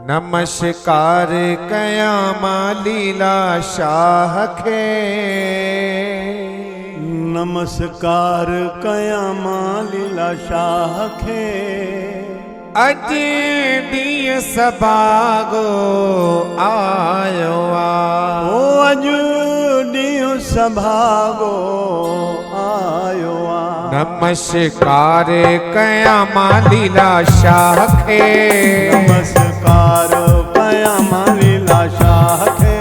नमस्कार कयामा लीला शाह खे। नमस्कार कयामा लीला शाह खे। अज ॾींहुं सभागो आयो आ। ओ अज ॾींहुं सभागो आयो आ। नमस्कार कयामा लीला शाह खे। नमस्कार कयामा लीला शाह खे।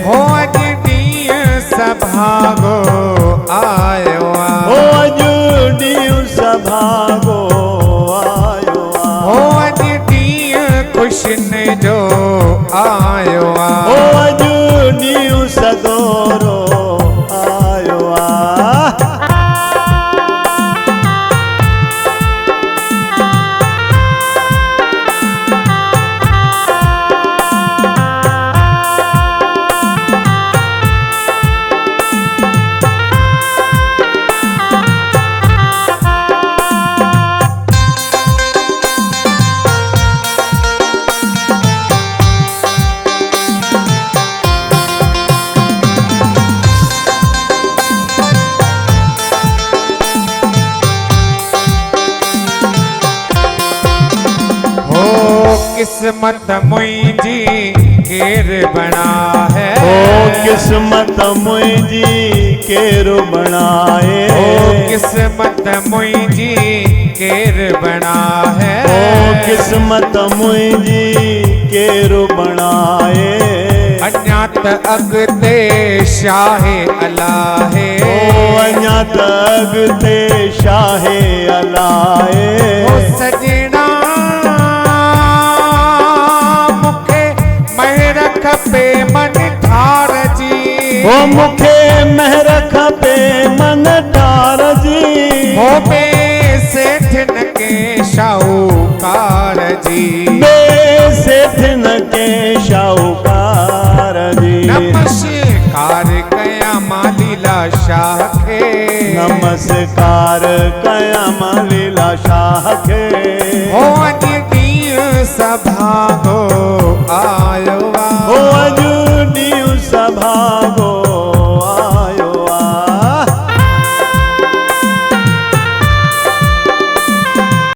हो अज ॾींहुं सभागो आयो आ। ओ अज ॾींहुं सभागो आयो आ। हो अज ॾींहुं खुशनि जो आयो आ। ओ अज ॾींहुं सदोरो आयो आ। किस्मत मुंहिंजी केर बणा है। ओ किस्मत मुंहिंजी केर बणाए। ओ किस्मत मुंहिंजी केर बणा है। ओ किस्मत मुंहिंजी केर बणाए। अञा त अॻिते शाहे अलाहे। ओ अञा त अॻिते शाहे अलाहे। ओ सजना खपे मन ठार जी। ओ मूंखे महर खपे मन ठार जी। हो बे सेठ न के शाहूकार जी। बे सेठ न के शाहूकार जी। नमस्कार कयामा लीला शाह खे। नमस्कार कयामा लीला शाह खे। हो अज ॾींहुं सभागो